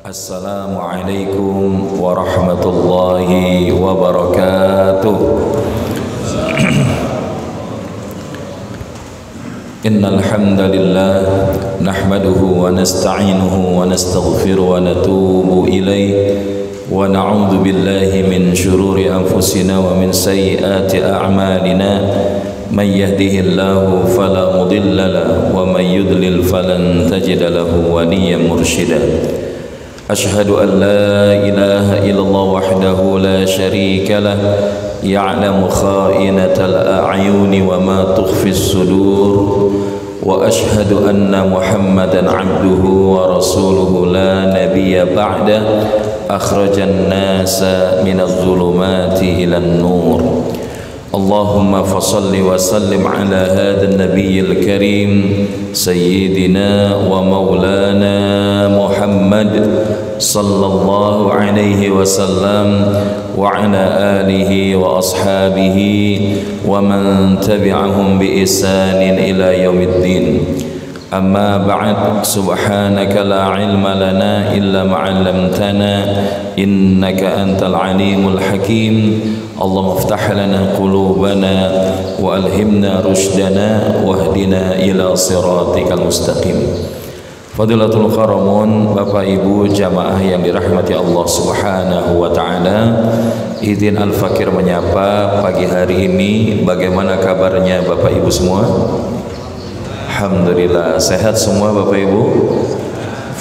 Assalamualaikum warahmatullahi wabarakatuh. Innal hamdalillah nahmaduhu wa nasta'inuhu wa nastaghfiruhu wa natubu ilayhi wa na'udzu billahi min shururi anfusina wa min sayyiati a'malina. Man yahdihillahu fala mudilla lahu wa man yudlil falan tajida lahu waliyyan mursyida. Ashhadu an la ilaha illallah wahdahu la syarika lah ya'lamu kha'inatal a'yuni wa ma tukhfis sudur wa ashhadu anna Muhammadan 'abduhu wa rasuluhu la nabiyya ba'da akhrajan nasa minadh dhulumati ilan nur. Allahumma fasalli wa sallim ala hadha an-nabiyyil karim sayyidina wa maulana Muhammad sallallahu alaihi wasallam wa ala alihi wa ashabihi wa man tabi'ahum bi ihsanin ila yaumiddin. Amma ba'd, subhanaka la ilma lana illa ma 'allamtana innaka antal alimul hakim. Allahumma iftah lana qulubana wa alhimna rushdana wahdina ila siratikal mustaqim. Fadilatul Qaramun, Bapak Ibu jamaah yang dirahmati Allah Subhanahu wa taala, izin Al-Fakir menyapa pagi hari ini. Bagaimana kabarnya Bapak Ibu semua? Alhamdulillah sehat semua Bapak Ibu.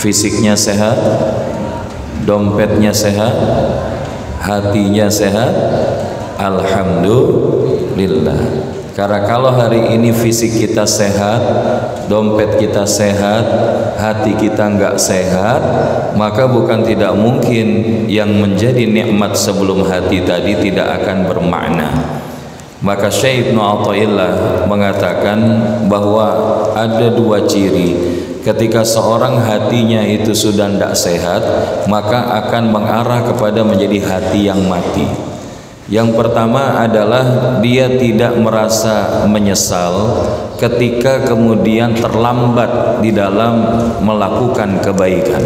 Fisiknya sehat, dompetnya sehat, hatinya sehat. Alhamdulillah. Karena kalau hari ini fisik kita sehat, dompet kita sehat, hati kita enggak sehat, maka bukan tidak mungkin yang menjadi nikmat sebelum hati tadi tidak akan bermakna. Maka Syekh Ibnu Athaillah mengatakan bahwa ada dua ciri ketika seorang hatinya itu sudah tidak sehat, maka akan mengarah kepada menjadi hati yang mati. Yang pertama adalah dia tidak merasa menyesal ketika kemudian terlambat di dalam melakukan kebaikan.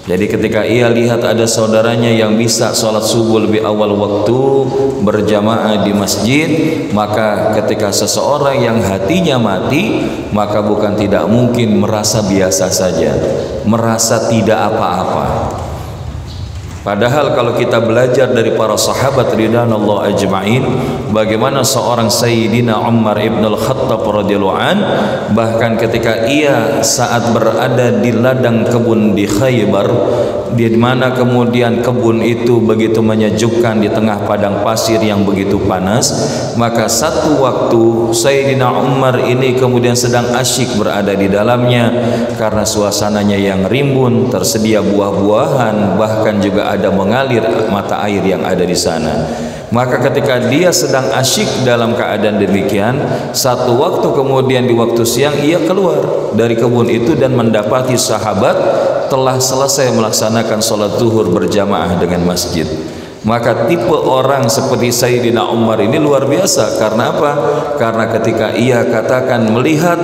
Jadi ketika ia lihat ada saudaranya yang bisa sholat subuh lebih awal waktu berjamaah di masjid, maka ketika seseorang yang hatinya mati, maka bukan tidak mungkin merasa biasa saja, merasa tidak apa-apa. Padahal kalau kita belajar dari para sahabat ridwanullah ajma'in, bagaimana seorang Sayyidina Umar ibn al-Khattab radhiyallahu an, bahkan ketika ia saat berada di ladang kebun di Khaybar, di mana kemudian kebun itu begitu menyejukkan di tengah padang pasir yang begitu panas, maka satu waktu Sayyidina Umar ini kemudian sedang asyik berada di dalamnya karena suasananya yang rimbun, tersedia buah-buahan, bahkan juga ada mengalir mata air yang ada di sana. Maka ketika dia sedang asyik dalam keadaan demikian, satu waktu kemudian di waktu siang ia keluar dari kebun itu dan mendapati sahabat telah selesai melaksanakan sholat zuhur berjamaah dengan masjid. Maka tipe orang seperti Sayyidina Umar ini luar biasa. Karena apa? Karena ketika ia katakan melihat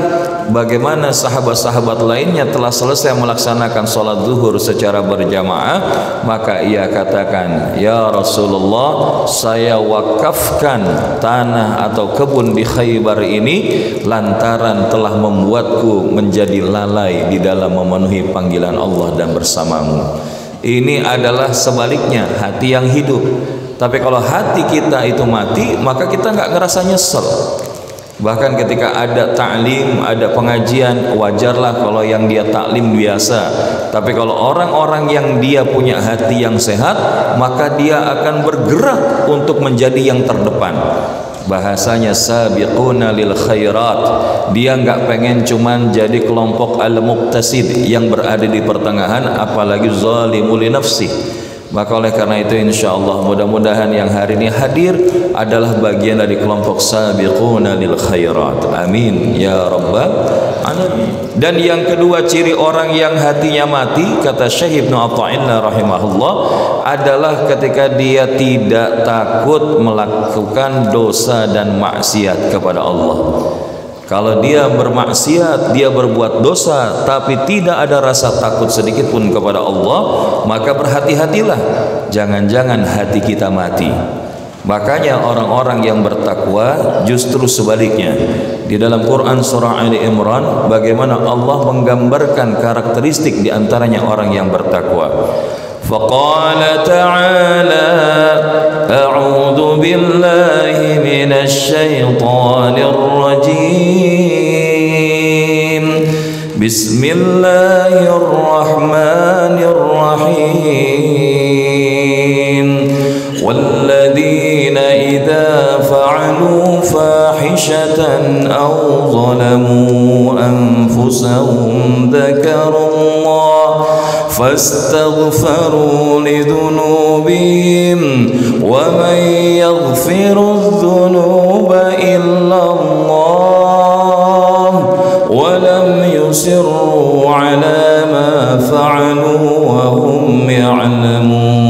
bagaimana sahabat-sahabat lainnya telah selesai melaksanakan sholat zuhur secara berjamaah, maka ia katakan, ya Rasulullah, saya wakafkan tanah atau kebun di Khaybar ini lantaran telah membuatku menjadi lalai di dalam memenuhi panggilan Allah dan bersamamu. Ini adalah sebaliknya, hati yang hidup. Tapi kalau hati kita itu mati, maka kita nggak ngerasa nyesel. Bahkan ketika ada ta'lim, ada pengajian, wajarlah kalau yang dia ta'lim biasa. Tapi kalau orang-orang yang dia punya hati yang sehat, maka dia akan bergerak untuk menjadi yang terdepan. Bahasanya sabiquna lil khairat. Dia nggak pengen cuman jadi kelompok al-muqtasid yang berada di pertengahan, apalagi zalimul nafsi. Maka oleh karena itu insyaallah mudah-mudahan yang hari ini hadir adalah bagian dari kelompok sabiquna lil khairat. Amin ya rabbal alamin. Dan yang kedua ciri orang yang hatinya mati, kata Syekh Ibnu Athaillah rahimahullah, adalah ketika dia tidak takut melakukan dosa dan maksiat kepada Allah. Kalau dia bermaksiat, dia berbuat dosa, tapi tidak ada rasa takut sedikit pun kepada Allah, maka berhati-hatilah, jangan-jangan hati kita mati. Makanya orang-orang yang bertakwa justru sebaliknya. Di dalam Quran surah Ali Imran, bagaimana Allah menggambarkan karakteristik di antaranya orang yang bertakwa. Faqala ta'ala a'udzu billahi minasy syaithanir rajim. Bismillahirrahmanirrahim. Walladzina idza fa'alu fahishatan aw zalamu anfusahum dzakarullah فاستغفروا لذنوبهم ومن يغفر الذنوب إلا الله ولم يصروا على ما فعلوا وهم يعلمون.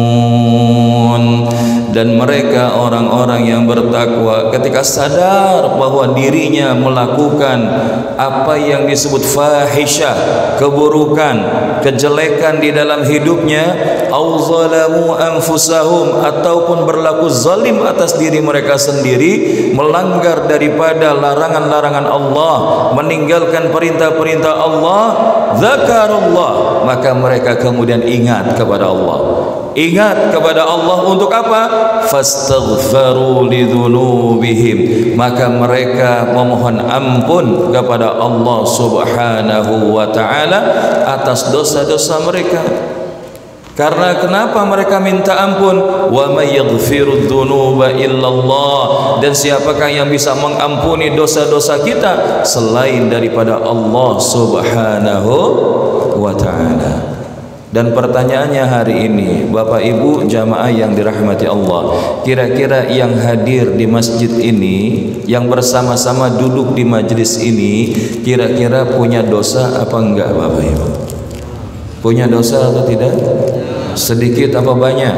Dan mereka orang-orang yang bertakwa ketika sadar bahwa dirinya melakukan apa yang disebut fahisyah, keburukan, kejelekan di dalam hidupnya, au zalamu anfusahum, ataupun berlaku zalim atas diri mereka sendiri, melanggar daripada larangan-larangan Allah, meninggalkan perintah-perintah Allah, zakarullah, maka mereka kemudian ingat kepada Allah. Ingat kepada Allah untuk apa? Fastaghfaru lidzunubihim, maka mereka memohon ampun kepada Allah Subhanahu wa taala atas dosa-dosa mereka. Karena kenapa mereka minta ampun? Wa may yaghfiru dzunuba illallah, dan siapakah yang bisa mengampuni dosa-dosa kita selain daripada Allah Subhanahu wa taala. Dan pertanyaannya hari ini, Bapak Ibu jamaah yang dirahmati Allah, kira-kira yang hadir di masjid ini, yang bersama-sama duduk di majlis ini, kira-kira punya dosa apa enggak Bapak Ibu? Punya dosa atau tidak? Sedikit apa banyak?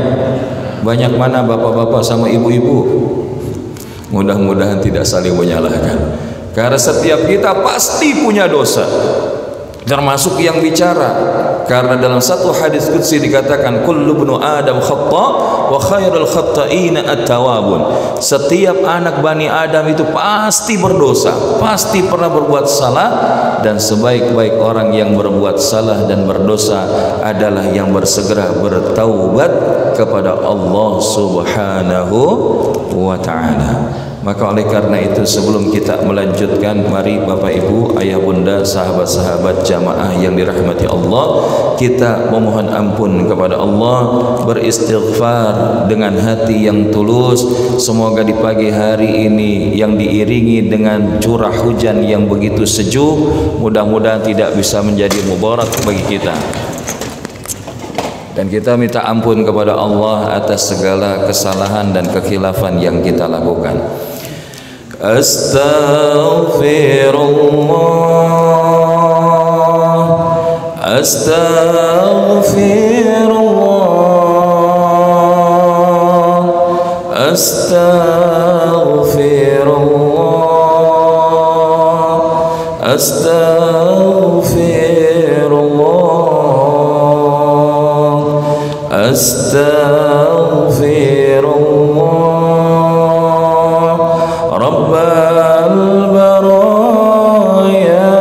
Banyak mana bapak-bapak sama ibu-ibu? Mudah-mudahan tidak saling menyalahkan. Karena setiap kita pasti punya dosa, termasuk yang bicara. Karena dalam satu hadis qudsi dikatakan kullu ibnu adam khata wa khairul khata'ina at-tawwabun. Setiap anak Bani Adam itu pasti berdosa, pasti pernah berbuat salah, dan sebaik-baik orang yang berbuat salah dan berdosa adalah yang bersegera bertaubat kepada Allah Subhanahu wa taala. Maka oleh karena itu, sebelum kita melanjutkan, mari Bapak Ibu, ayah bunda, sahabat-sahabat jamaah yang dirahmati Allah, kita memohon ampun kepada Allah, beristighfar dengan hati yang tulus. Semoga di pagi hari ini yang diiringi dengan curah hujan yang begitu sejuk, mudah-mudahan tidak bisa menjadi mubarak bagi kita. Dan kita minta ampun kepada Allah atas segala kesalahan dan kekhilafan yang kita lakukan. Astaghfirullah, astaghfirullah, astaghfirullah, astaghfirullah, astaghfirullah. Rabbal baraya,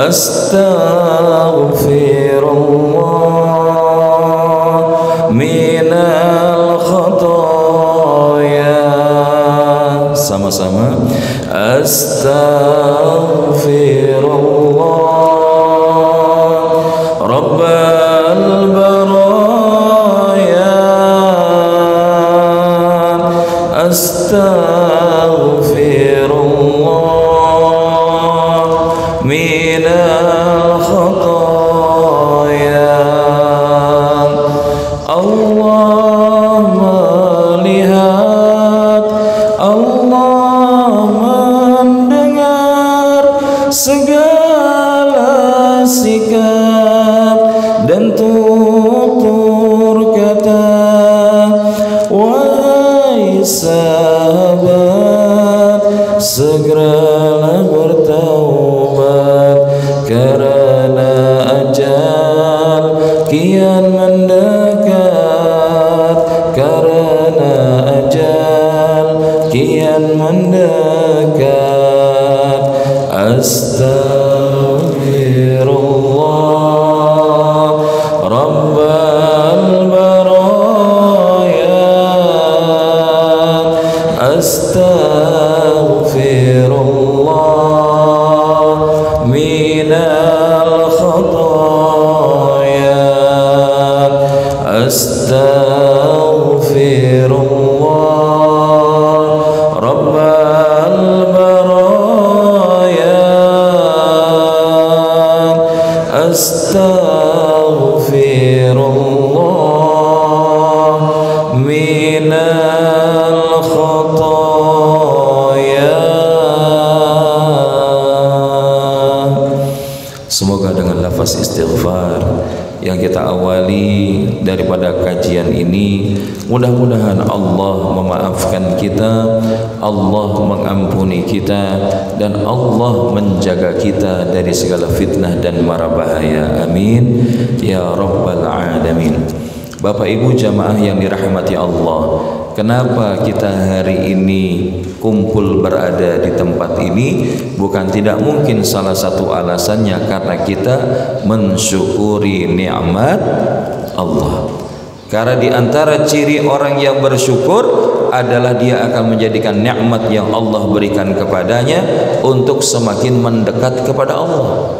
astaghfirullah minal khataya. Sama-sama. Astaghfirullah Rabbal baraya, astaghfirullah minal khataya. Allah melihat, Allah mendengar segala sikap dan tutur kata. Wahai sahabat, karena ajal kian mendekat, karena ajal kian mendekat. Astaghfirullah Rabbal baraya, astaghfirullah minal khataya, astaghfirullah Rabbal baraya, astaghfirullah minal khataya. Semoga dengan lafaz istighfar yang kita awali daripada kajian ini, mudah-mudahan Allah memaafkan kita, Allah mengampuni kita, dan Allah menjaga kita dari segala fitnah dan mara bahaya. Amin ya rabbal alamin. Bapak Ibu jamaah yang dirahmati Allah, kenapa kita hari ini kumpul berada di tempat ini? Bukan tidak mungkin salah satu alasannya karena kita mensyukuri nikmat Allah. Karena di antara ciri orang yang bersyukur adalah dia akan menjadikan nikmat yang Allah berikan kepadanya untuk semakin mendekat kepada Allah.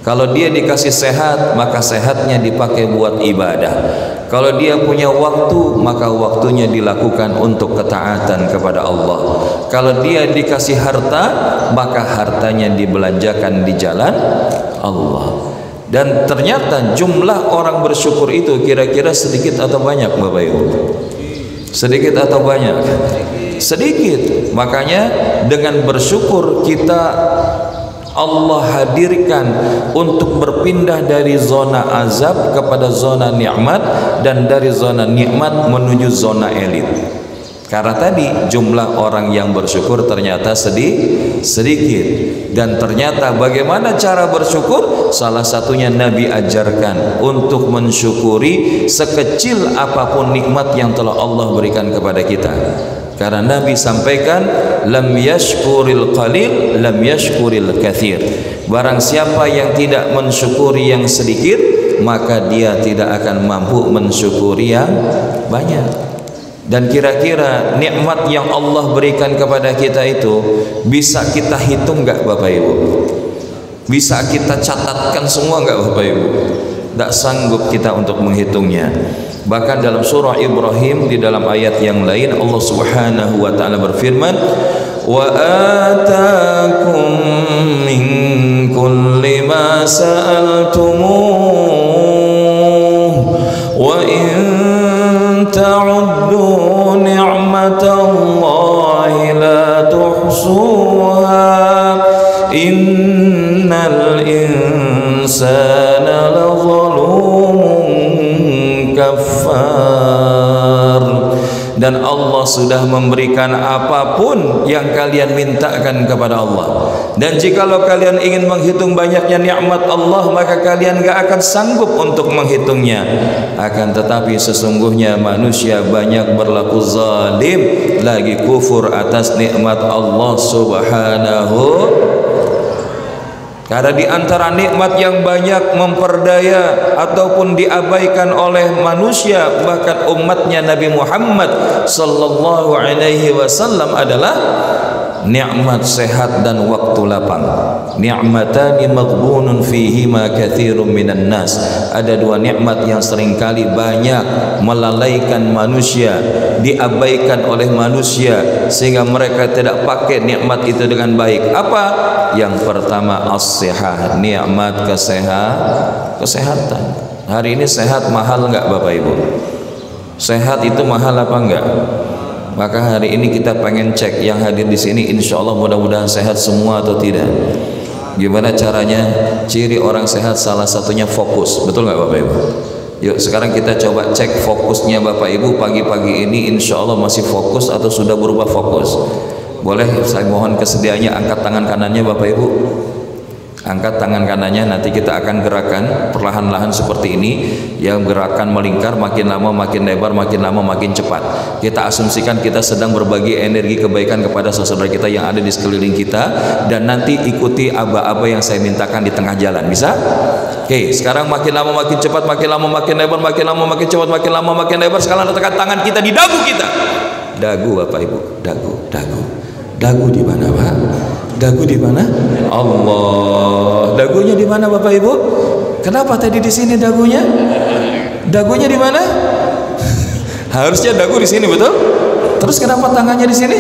Kalau dia dikasih sehat, maka sehatnya dipakai buat ibadah. Kalau dia punya waktu, maka waktunya dilakukan untuk ketaatan kepada Allah. Kalau dia dikasih harta, maka hartanya dibelanjakan di jalan Allah. Dan ternyata jumlah orang bersyukur itu kira-kira sedikit atau banyak, Bapak Ibu? Sedikit atau banyak? Sedikit. Makanya dengan bersyukur kita Allah hadirkan untuk berpindah dari zona azab kepada zona nikmat, dan dari zona nikmat menuju zona elit. Karena tadi jumlah orang yang bersyukur ternyata sedikit. Dan ternyata bagaimana cara bersyukur? Salah satunya Nabi ajarkan untuk mensyukuri sekecil apapun nikmat yang telah Allah berikan kepada kita. Karena Nabi sampaikan, lam yashkuril qalil lam yashkuril kathir. Barang siapa yang tidak mensyukuri yang sedikit, maka dia tidak akan mampu mensyukuri yang banyak. Dan kira-kira nikmat yang Allah berikan kepada kita itu bisa kita hitung nggak, Bapak Ibu? Bisa kita catatkan semua nggak, Bapak Ibu? Tidak sanggup kita untuk menghitungnya. Bahkan dalam surah Ibrahim di dalam ayat yang lain Allah Subhanahu wa taala berfirman, wa atakum min kulli ma sa'altumuh wa in ta'uddu ni'matallahi la tuhsuha innal insana lazalumun kafar. Dan Allah sudah memberikan apapun yang kalian mintakan kepada Allah. Dan jikalau kalian ingin menghitung banyaknya nikmat Allah, maka kalian gak akan sanggup untuk menghitungnya. Akan tetapi sesungguhnya manusia banyak berlaku zalim, lagi kufur atas nikmat Allah Subhanahu. Karena di antara nikmat yang banyak memperdaya ataupun diabaikan oleh manusia, bahkan umatnya Nabi Muhammad sallallahu alaihi wasallam, adalah nikmat sehat dan waktu lapang. Ni'matani maghbunun fihima katsirun minan nas. Ada dua nikmat yang seringkali banyak melalaikan manusia, diabaikan oleh manusia sehingga mereka tidak pakai nikmat itu dengan baik. Apa? Yang pertama as-sihah, nikmat kesehatan. Hari ini sehat mahal enggak, Bapak Ibu? Sehat itu mahal apa enggak? Maka hari ini kita pengen cek yang hadir di sini, insya Allah mudah-mudahan sehat semua atau tidak. Gimana caranya? Ciri orang sehat salah satunya fokus, betul nggak Bapak Ibu? Yuk sekarang kita coba cek fokusnya Bapak Ibu pagi-pagi ini, insya Allah masih fokus atau sudah berubah fokus? Boleh saya mohon kesediaannya angkat tangan kanannya Bapak Ibu. Angkat tangan kanannya, nanti kita akan gerakan perlahan-lahan seperti ini. Yang gerakan melingkar, makin lama makin lebar, makin lama makin cepat. Kita asumsikan kita sedang berbagi energi kebaikan kepada saudara kita yang ada di sekeliling kita. Dan nanti ikuti aba-aba yang saya mintakan di tengah jalan. Bisa? Oke, sekarang makin lama makin cepat, makin lama makin lebar, makin lama makin cepat, makin lama makin lebar. Sekarang letakkan tangan kita di dagu kita. Dagu Bapak Ibu, dagu. Dagu di mana, Pak? Dagu di mana? Allah. Dagunya di mana Bapak Ibu? Kenapa tadi di sini dagunya? Dagunya di mana? Harusnya dagu di sini, betul? Terus kenapa tangannya di sini?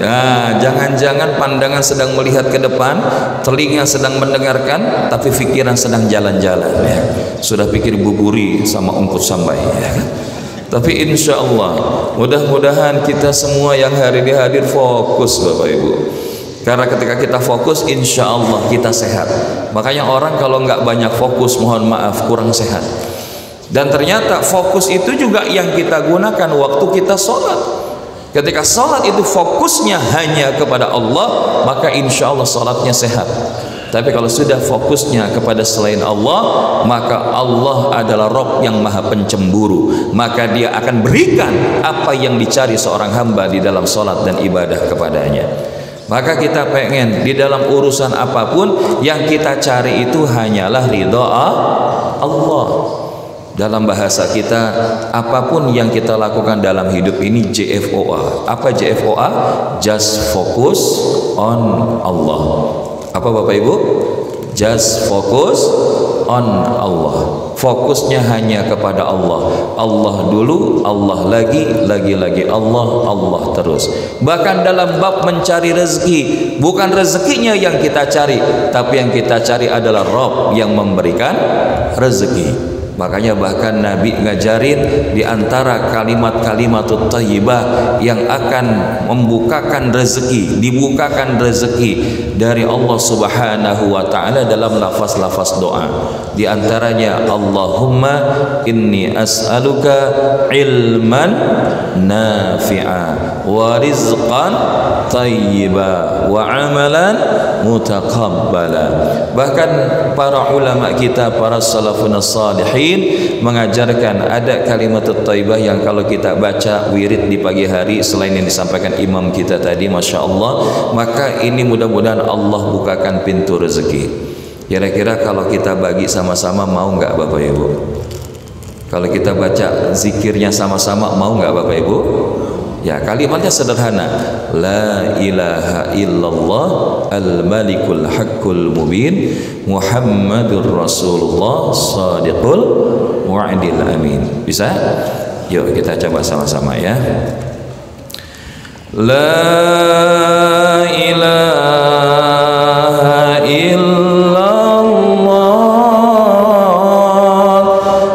Nah, jangan-jangan pandangan sedang melihat ke depan, telinga sedang mendengarkan, tapi pikiran sedang jalan-jalan ya. Sudah pikir buburi sama ungkut sambai ya. Tapi insya Allah mudah-mudahan kita semua yang hari ini hadir fokus Bapak Ibu. Karena ketika kita fokus insya Allah kita sehat. Makanya orang kalau nggak banyak fokus, mohon maaf, kurang sehat. Dan ternyata fokus itu juga yang kita gunakan waktu kita sholat. Ketika sholat itu fokusnya hanya kepada Allah, maka insya Allah sholatnya sehat. Tapi kalau sudah fokusnya kepada selain Allah, maka Allah adalah Rabb yang maha pencemburu. Maka dia akan berikan apa yang dicari seorang hamba di dalam sholat dan ibadah kepadanya. Maka kita pengen di dalam urusan apapun yang kita cari itu hanyalah ridha Allah. Dalam bahasa kita, apapun yang kita lakukan dalam hidup ini JFOA. Apa JFOA? Just focus on Allah. Apa Bapak Ibu? Just focus on Allah. Fokusnya hanya kepada Allah. Allah dulu, Allah lagi Allah, Allah terus. Bahkan dalam bab mencari rezeki, bukan rezekinya yang kita cari, tapi yang kita cari adalah Rabb yang memberikan rezeki. Makanya bahkan Nabi ngajarin di antara kalimat-kalimatut thayyibah yang akan membukakan rezeki, dibukakan rezeki dari Allah Subhanahu wa taala dalam lafaz-lafaz doa. Di antaranya Allahumma inni as'aluka ilman nafi'a wa rizqan thayyiba wa amalan mutaqabbala. Bahkan para ulama kita, para salafun salihin mengajarkan ada kalimat thayyibah yang kalau kita baca wirid di pagi hari selain yang disampaikan imam kita tadi, Masya Allah, maka ini mudah-mudahan Allah bukakan pintu rezeki. Kira-kira kalau kita bagi sama-sama mau nggak Bapak Ibu? Kalau kita baca zikirnya sama-sama mau nggak Bapak Ibu? Ya, kalimatnya sederhana. La ilaha illallah al-malikul haqqul mubin Muhammadur Rasulullah sadiqul wa'dil amin. Bisa? Yuk kita coba sama-sama ya. La ilaha illallah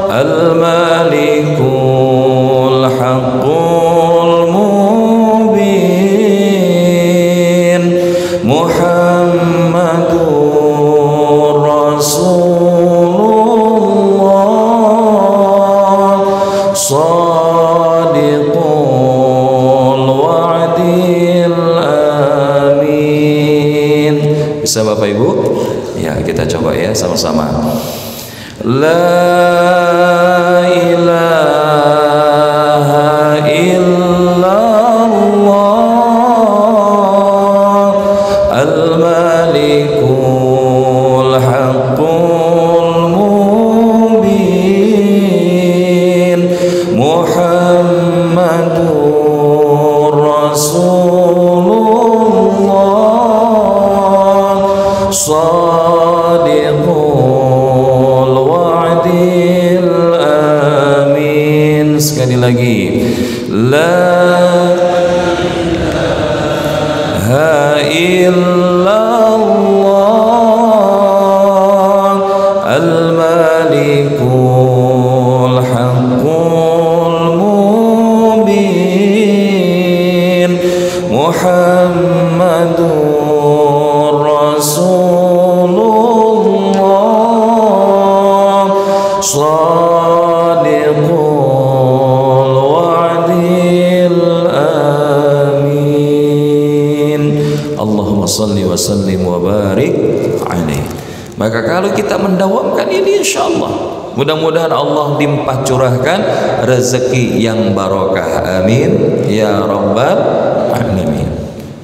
al-malikul haqqul mubin Muhammadur Rasulullah sadiqul wa'dil amin. Bisa Bapak Ibu? Ya, kita coba ya sama-sama. La ilaha illallah al-malikul haqqul mubin Muhammadur Rasulullah sadiqul wa'dil amin. Maka kalau kita mendawamkan ini, insya Allah mudah-mudahan Allah limpah curahkan rezeki yang barokah. Amin ya rabbal alamin.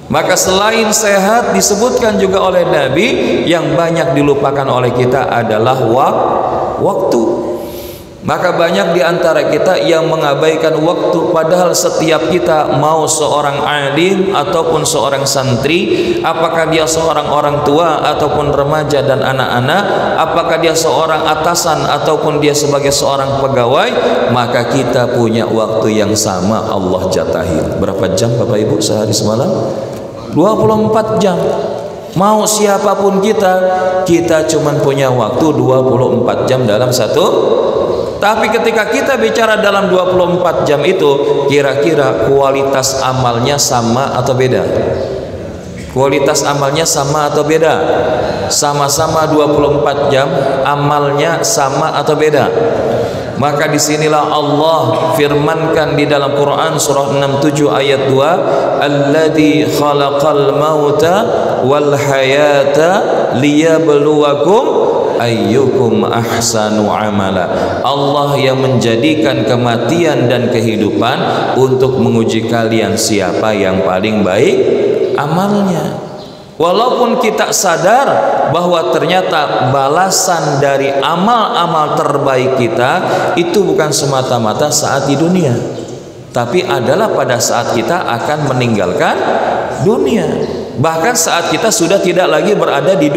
Maka selain sehat, disebutkan juga oleh Nabi, yang banyak dilupakan oleh kita adalah waktu. Maka banyak di antara kita yang mengabaikan waktu, padahal setiap kita, mau seorang alim ataupun seorang santri, apakah dia seorang orang tua ataupun remaja dan anak-anak, apakah dia seorang atasan ataupun dia sebagai seorang pegawai, maka kita punya waktu yang sama Allah jatahi. Berapa jam Bapak Ibu sehari semalam? 24 jam. Mau siapapun kita cuma punya waktu 24 jam dalam satu. Tapi ketika kita bicara dalam 24 jam itu, kira-kira kualitas amalnya sama atau beda? Kualitas amalnya sama atau beda? Sama-sama 24 jam, amalnya sama atau beda? Maka disinilah Allah firmankan di dalam Quran surah 67 ayat 2, alladzi khalaqal mauta wal hayata liyabluwakum ayyukum ahsanu amala. Allah yang menjadikan kematian dan kehidupan untuk menguji kalian siapa yang paling baik amalnya. Walaupun kita sadar bahwa ternyata balasan dari amal-amal terbaik kita itu bukan semata-mata saat di dunia, tapi adalah pada saat kita akan meninggalkan dunia, bahkan saat kita sudah tidak lagi berada di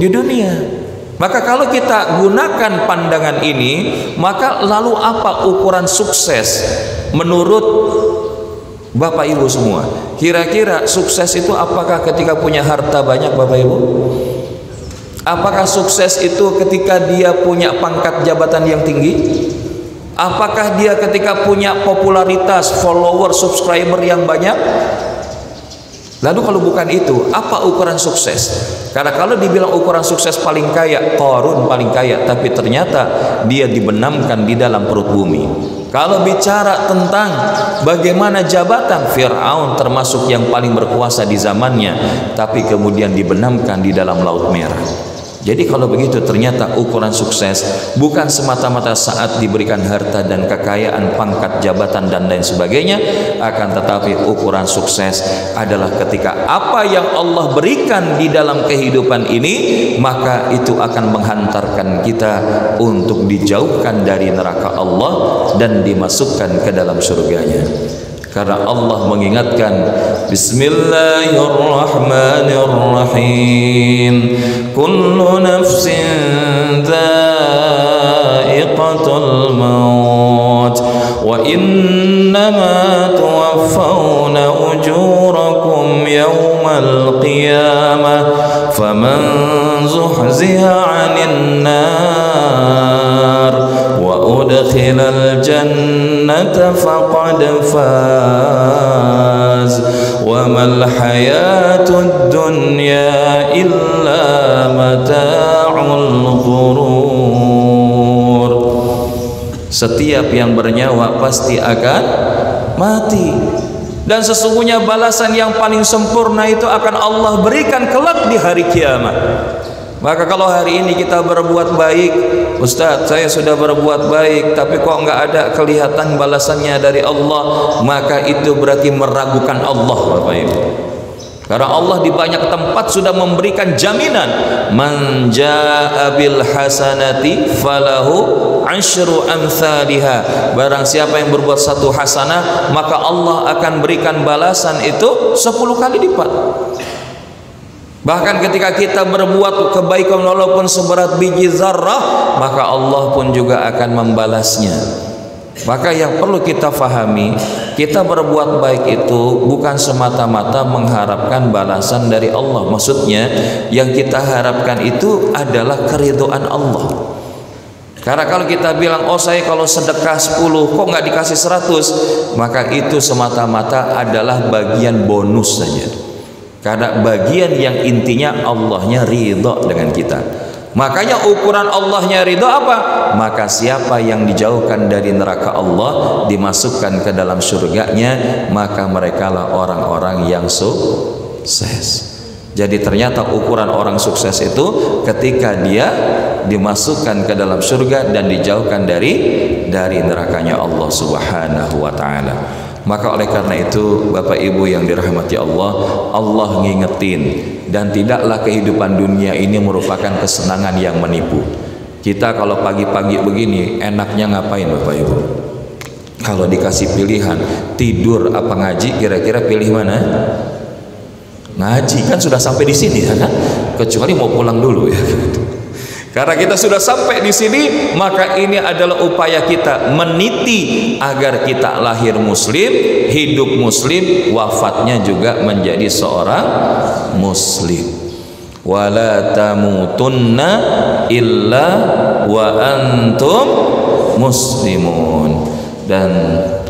dunia. Maka kalau kita gunakan pandangan ini, maka lalu apa ukuran sukses menurut Bapak Ibu semua? Kira-kira sukses itu apakah ketika punya harta banyak Bapak Ibu? Apakah sukses itu ketika dia punya pangkat jabatan yang tinggi? Apakah dia ketika punya popularitas, follower, subscriber yang banyak? Lalu kalau bukan itu, apa ukuran sukses? Karena kalau dibilang ukuran sukses paling kaya, Qarun paling kaya, tapi ternyata dia dibenamkan di dalam perut bumi. Kalau bicara tentang bagaimana jabatan, Fir'aun termasuk yang paling berkuasa di zamannya, tapi kemudian dibenamkan di dalam Laut Merah. Jadi kalau begitu ternyata ukuran sukses bukan semata-mata saat diberikan harta dan kekayaan, pangkat, jabatan dan lain sebagainya, akan tetapi ukuran sukses adalah ketika apa yang Allah berikan di dalam kehidupan ini, maka itu akan menghantarkan kita untuk dijauhkan dari neraka Allah dan dimasukkan ke dalam surganya. Karena Allah mengingatkan, Bismillahirrahmanirrahim, kullu nafsin dha'iqatul maut wa innama tuwaffawna ujurakum yawmal qiyamah faman zuhziha 'anil nar wa udkhilal jannata faqad faz wa mal hayatud dunya illa mata'ul ghurur. Setiap yang bernyawa pasti akan mati, dan sesungguhnya balasan yang paling sempurna itu akan Allah berikan kelak di hari kiamat. Maka kalau hari ini kita berbuat baik, Ustadz saya sudah berbuat baik tapi kok nggak ada kelihatan balasannya dari Allah, maka itu berarti meragukan Allah Bapak Ibu. Karena Allah di banyak tempat sudah memberikan jaminan, man jaa bil hasanati falahu asyru amsalha. Barang siapa yang berbuat satu hasanah, maka Allah akan berikan balasan itu 10 kali lipat. Bahkan ketika kita berbuat kebaikan walaupun seberat biji zarrah, maka Allah pun juga akan membalasnya. Maka yang perlu kita fahami, kita berbuat baik itu bukan semata-mata mengharapkan balasan dari Allah. Maksudnya yang kita harapkan itu adalah keridhaan Allah. Karena kalau kita bilang, oh saya kalau sedekah 10 kok nggak dikasih 100, maka itu semata-mata adalah bagian bonus saja. Karena bagian yang intinya Allahnya ridho dengan kita. Makanya ukuran Allahnya ridho apa? Maka siapa yang dijauhkan dari neraka Allah, dimasukkan ke dalam surganya, maka merekalah orang-orang yang sukses. Jadi ternyata ukuran orang sukses itu ketika dia dimasukkan ke dalam surga dan dijauhkan dari nerakanya Allah Subhanahu wa taala. Maka oleh karena itu Bapak Ibu yang dirahmati Allah, Allah ngingetin, dan tidaklah kehidupan dunia ini merupakan kesenangan yang menipu. Kita kalau pagi-pagi begini enaknya ngapain Bapak Ibu? Kalau dikasih pilihan tidur apa ngaji, kira-kira pilih mana? Ngaji, kan sudah sampai di sini kan? Kecuali mau pulang dulu ya. Karena kita sudah sampai di sini, maka ini adalah upaya kita meniti agar kita lahir muslim, hidup muslim, wafatnya juga menjadi seorang muslim. Wala tamutunna illa wa antum muslimun. Dan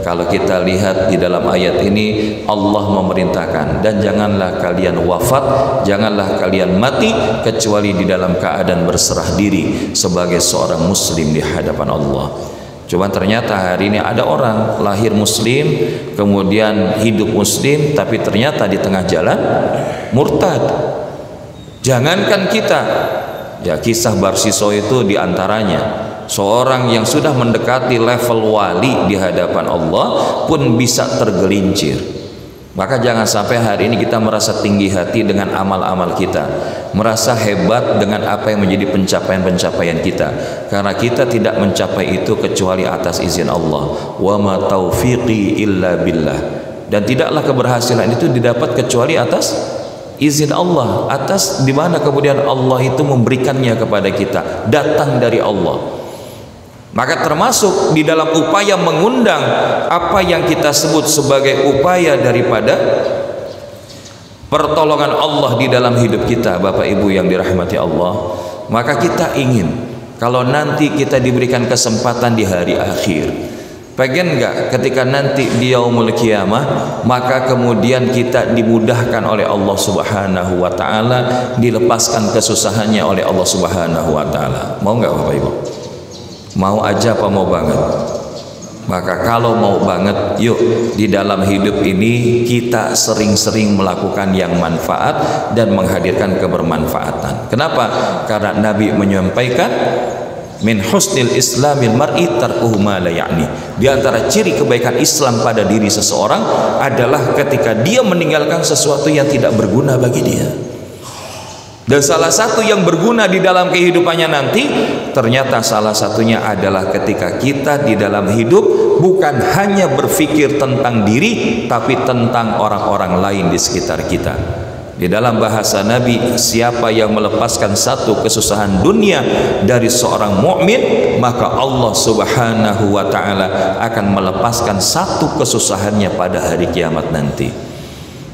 kalau kita lihat di dalam ayat ini, Allah memerintahkan, dan janganlah kalian wafat, janganlah kalian mati kecuali di dalam keadaan berserah diri sebagai seorang muslim di hadapan Allah. Cuma ternyata hari ini ada orang lahir muslim, kemudian hidup muslim, tapi ternyata di tengah jalan murtad. Jangankan kita, ya kisah Barsiso itu diantaranya. Seorang yang sudah mendekati level wali di hadapan Allah pun bisa tergelincir. Maka jangan sampai hari ini kita merasa tinggi hati dengan amal-amal kita, merasa hebat dengan apa yang menjadi pencapaian-pencapaian kita, karena kita tidak mencapai itu kecuali atas izin Allah. Wa ma taufiqi illa billah. Dan tidaklah keberhasilan itu didapat kecuali atas izin Allah, atas di mana kemudian Allah itu memberikannya kepada kita, datang dari Allah. Maka termasuk di dalam upaya mengundang apa yang kita sebut sebagai upaya daripada pertolongan Allah di dalam hidup kita, Bapak Ibu yang dirahmati Allah. Maka kita ingin kalau nanti kita diberikan kesempatan di hari akhir, pengen nggak ketika nanti di yaumul qiyamah, maka kemudian kita dimudahkan oleh Allah Subhanahu wa taala, dilepaskan kesusahannya oleh Allah Subhanahu wa taala. Mau nggak Bapak Ibu? Mau aja apa mau banget? Maka kalau mau banget, yuk di dalam hidup ini kita sering-sering melakukan yang manfaat dan menghadirkan kebermanfaatan. Kenapa? Karena Nabi menyampaikan min husnil islamil mar'i tarkuhu ma la ya'ni. Di antara ciri kebaikan Islam pada diri seseorang adalah ketika dia meninggalkan sesuatu yang tidak berguna bagi dia. Dan salah satu yang berguna di dalam kehidupannya nanti, ternyata salah satunya adalah ketika kita di dalam hidup bukan hanya berpikir tentang diri, tapi tentang orang-orang lain di sekitar kita. Di dalam bahasa Nabi, siapa yang melepaskan satu kesusahan dunia dari seorang mukmin, maka Allah Subhanahu wa taala akan melepaskan satu kesusahannya pada hari kiamat nanti.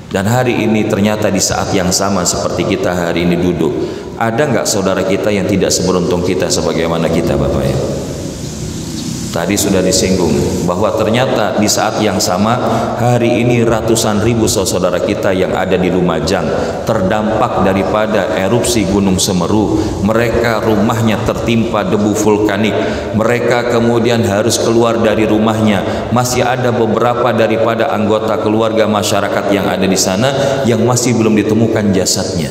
Dan hari ini ternyata di saat yang sama seperti kita hari ini duduk, ada nggak saudara kita yang tidak seberuntung kita sebagaimana kita, Bapak ya? Tadi sudah disinggung bahwa ternyata di saat yang sama hari ini ratusan ribu saudara kita yang ada di Lumajang terdampak daripada erupsi Gunung Semeru. Mereka rumahnya tertimpa debu vulkanik, mereka kemudian harus keluar dari rumahnya. Masih ada beberapa daripada anggota keluarga masyarakat yang ada di sana yang masih belum ditemukan jasadnya.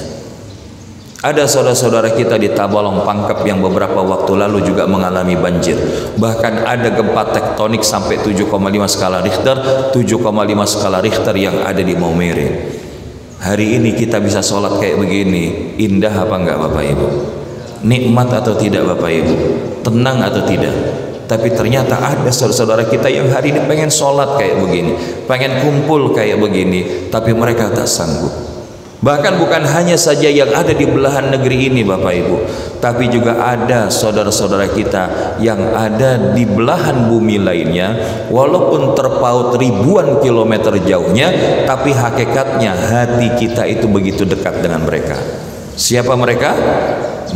Ada saudara-saudara kita di Tabalong Pangkep yang beberapa waktu lalu juga mengalami banjir. Bahkan ada gempa tektonik sampai 7,5 skala Richter, 7,5 skala Richter yang ada di Maumere. Hari ini kita bisa sholat kayak begini, indah apa enggak Bapak Ibu? Nikmat atau tidak Bapak Ibu? Tenang atau tidak? Tapi ternyata ada saudara-saudara kita yang hari ini pengen sholat kayak begini, pengen kumpul kayak begini, tapi mereka tak sanggup. Bahkan bukan hanya saja yang ada di belahan negeri ini Bapak Ibu, tapi juga ada saudara-saudara kita yang ada di belahan bumi lainnya, walaupun terpaut ribuan kilometer jauhnya, tapi hakikatnya hati kita itu begitu dekat dengan mereka. Siapa mereka?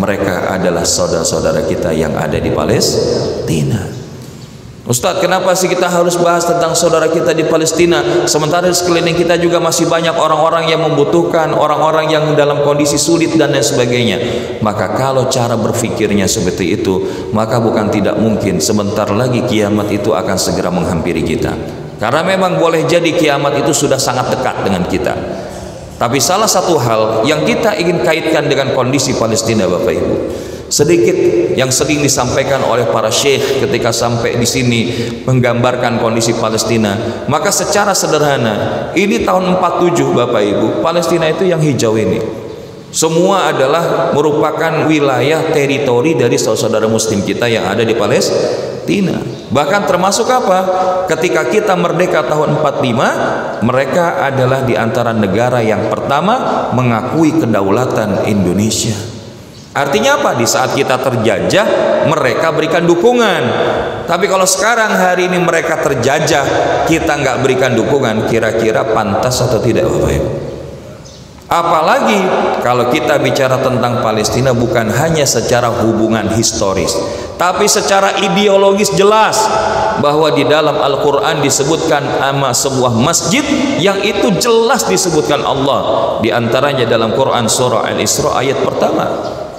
Mereka adalah saudara-saudara kita yang ada di Palestina. Ustadz, kenapa sih kita harus bahas tentang saudara kita di Palestina, sementara di sekeliling kita juga masih banyak orang-orang yang membutuhkan, orang-orang yang dalam kondisi sulit dan lain sebagainya? Maka kalau cara berpikirnya seperti itu, maka bukan tidak mungkin sebentar lagi kiamat itu akan segera menghampiri kita. Karena memang boleh jadi kiamat itu sudah sangat dekat dengan kita. Tapi salah satu hal yang kita ingin kaitkan dengan kondisi Palestina, Bapak Ibu, sedikit yang sering disampaikan oleh para syekh ketika sampai di sini menggambarkan kondisi Palestina, maka secara sederhana ini tahun 47 Bapak Ibu, Palestina itu yang hijau ini semua adalah merupakan wilayah teritori dari saudara muslim kita yang ada di Palestina. Bahkan termasuk apa? Ketika kita merdeka tahun 45, mereka adalah di antara negara yang pertama mengakui kedaulatan Indonesia. Artinya apa? Di saat kita terjajah, mereka berikan dukungan. Tapi kalau sekarang hari ini mereka terjajah, kita nggak berikan dukungan, kira-kira pantas atau tidak, Bapak Ibu? Apalagi kalau kita bicara tentang Palestina bukan hanya secara hubungan historis, tapi secara ideologis jelas bahwa di dalam Al-Quran disebutkan nama sebuah masjid yang itu jelas disebutkan Allah. Di antaranya dalam Quran surah Al-Isra ayat pertama,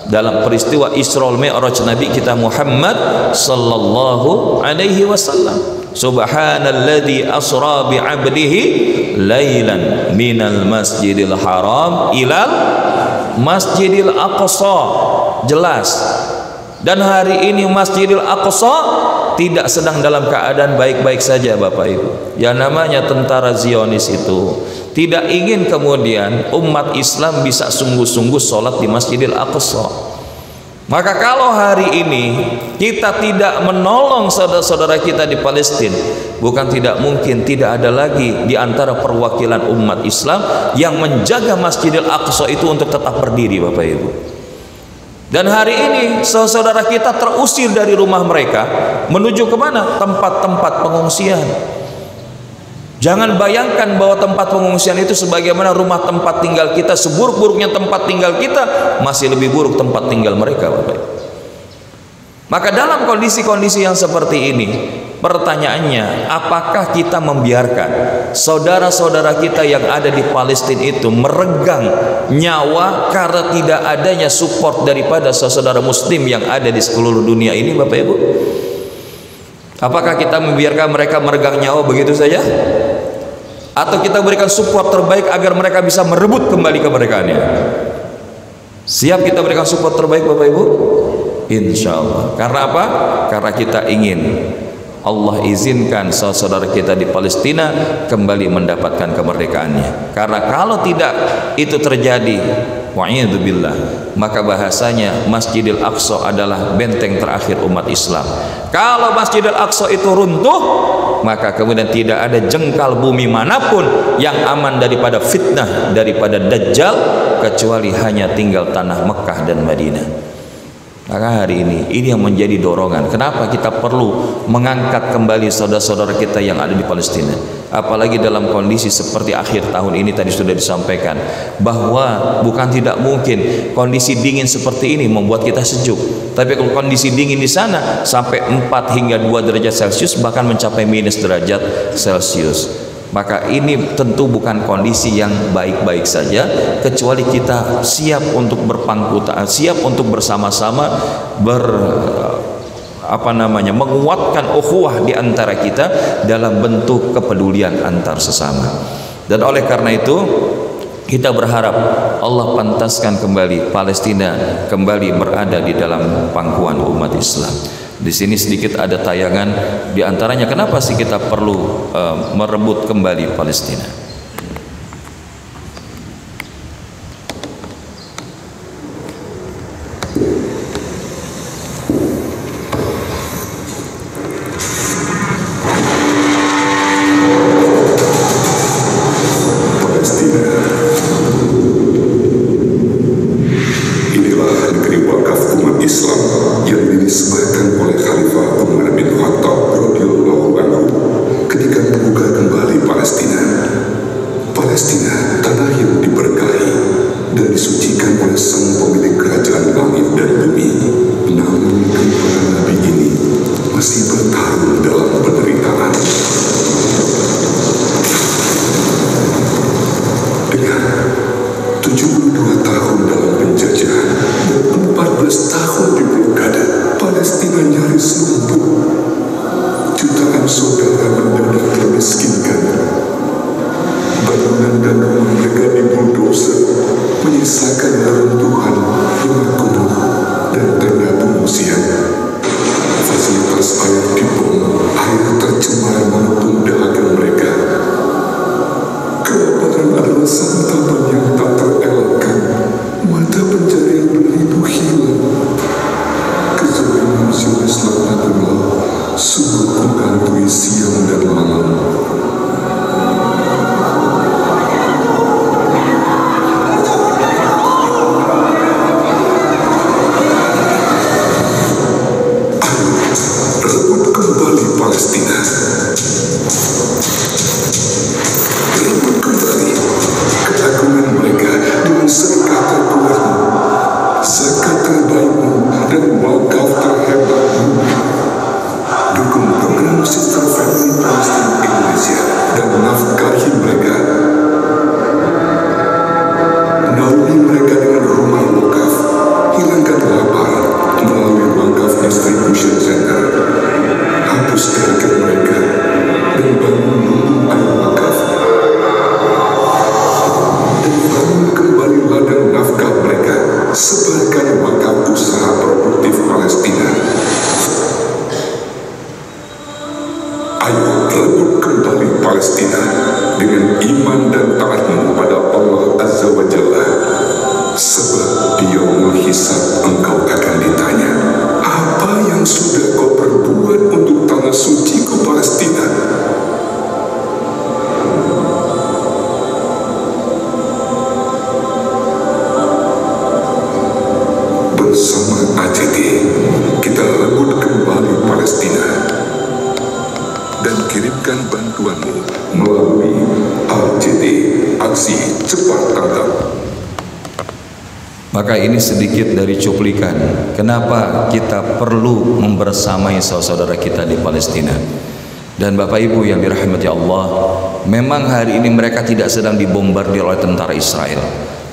dalam peristiwa Isra Mi'raj Nabi kita Muhammad sallallahu alaihi wasallam. Subhanalladzi asra bi 'abdihi lailan minal masjidil haram ilal masjidil aqsa. Jelas. Dan hari ini Masjidil Aqsa tidak sedang dalam keadaan baik-baik saja, Bapak Ibu. Yang namanya tentara Zionis itu tidak ingin kemudian umat Islam bisa sungguh-sungguh sholat di Masjidil Aqsa. Maka kalau hari ini kita tidak menolong saudara-saudara kita di Palestina, bukan tidak mungkin tidak ada lagi di antara perwakilan umat Islam yang menjaga Masjidil Aqsa itu untuk tetap berdiri, Bapak Ibu. Dan hari ini saudara kita terusir dari rumah mereka menuju kemana? Tempat-tempat pengungsian. Jangan bayangkan bahwa tempat pengungsian itu sebagaimana rumah tempat tinggal kita, seburuk-buruknya tempat tinggal kita, masih lebih buruk tempat tinggal mereka, Bapak. Maka dalam kondisi-kondisi yang seperti ini, pertanyaannya, apakah kita membiarkan saudara-saudara kita yang ada di Palestina itu meregang nyawa karena tidak adanya support daripada saudara muslim yang ada di seluruh dunia ini, Bapak Ibu? Apakah kita membiarkan mereka meregang nyawa begitu saja? Atau kita berikan support terbaik agar mereka bisa merebut kembali kemerdekaannya? Siap kita berikan support terbaik, Bapak Ibu? Insya Allah. Karena apa? Karena kita ingin Allah izinkan saudara kita di Palestina kembali mendapatkan kemerdekaannya. Karena kalau tidak itu terjadi, wa'idzubillah, maka bahasanya Masjidil Aqsa adalah benteng terakhir umat Islam. Kalau Masjidil Aqsa itu runtuh, maka kemudian tidak ada jengkal bumi manapun yang aman daripada fitnah, daripada Dajjal, kecuali hanya tinggal tanah Mekah dan Madinah. Maka hari ini yang menjadi dorongan. Kenapa kita perlu mengangkat kembali saudara-saudara kita yang ada di Palestina? Apalagi dalam kondisi seperti akhir tahun ini tadi sudah disampaikan bahwa bukan tidak mungkin kondisi dingin seperti ini membuat kita sejuk. Tapi kalau kondisi dingin di sana sampai 4 hingga 2 derajat Celcius, bahkan mencapai minus derajat Celcius. Maka ini tentu bukan kondisi yang baik-baik saja, kecuali kita siap untuk berpangku tangan, siap untuk bersama-sama menguatkan ukhuwah di antara kita dalam bentuk kepedulian antar sesama. Dan oleh karena itu kita berharap Allah pantaskan kembali Palestina kembali berada di dalam pangkuan umat Islam. Di sini sedikit ada tayangan di antaranya kenapa sih kita perlu merebut kembali Palestina. Ketika membuka kembali Palestina, majelis laknatullah sungguh menghantui siang dan malam. Rebut kembali Palestina. Rebut kembali keagungan mereka dengan sedekah terkuatmu, zakat terbaikmu, dan wakaf terhebatmu. Dukung program Sister Family Palestina Indonesia dan nafkahi mereka. Naungi mereka dengan rumah wakaf. Hilangkan lapar melalui wakaf distribution center. Hapus target mereka dan bangun lumbung air wakaf. Dan bangun kembali ladang nafkah mereka. Sebarkan wakaf usaha produktif Palestina. Ayo rebut kembali Palestina dengan iman dan taatmu pada Allah Azza wa Jalla. Sebab di yaumul hisab engkau akan ditanya, apa yang sudah kau perbuat untuk tanah suciku Palestina? Bersama ACT, kita rebut kembali Palestina. Dan kirimkan bantuanmu melalui ACT, Aksi Cepat Tanggap. Maka ini sedikit dari cuplikan kenapa kita perlu membersamai saudara kita di Palestina. Dan Bapak Ibu yang dirahmati Allah, memang hari ini mereka tidak sedang dibombardir oleh tentara Israel,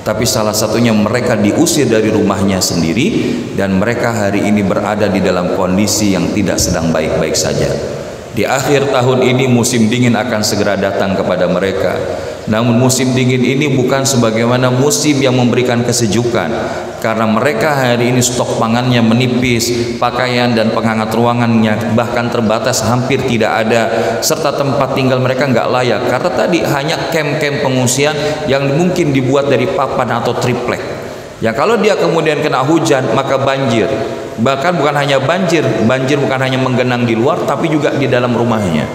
tapi salah satunya mereka diusir dari rumahnya sendiri, dan mereka hari ini berada di dalam kondisi yang tidak sedang baik-baik saja. Di akhir tahun ini musim dingin akan segera datang kepada mereka. Namun musim dingin ini bukan sebagaimana musim yang memberikan kesejukan, karena mereka hari ini stok pangannya menipis, pakaian dan penghangat ruangannya bahkan terbatas, hampir tidak ada, serta tempat tinggal mereka nggak layak, karena tadi hanya camp-camp pengungsian yang mungkin dibuat dari papan atau triplek. Ya kalau dia kemudian kena hujan maka banjir. Bahkan bukan hanya banjir bukan hanya menggenang di luar, tapi juga di dalam rumahnya.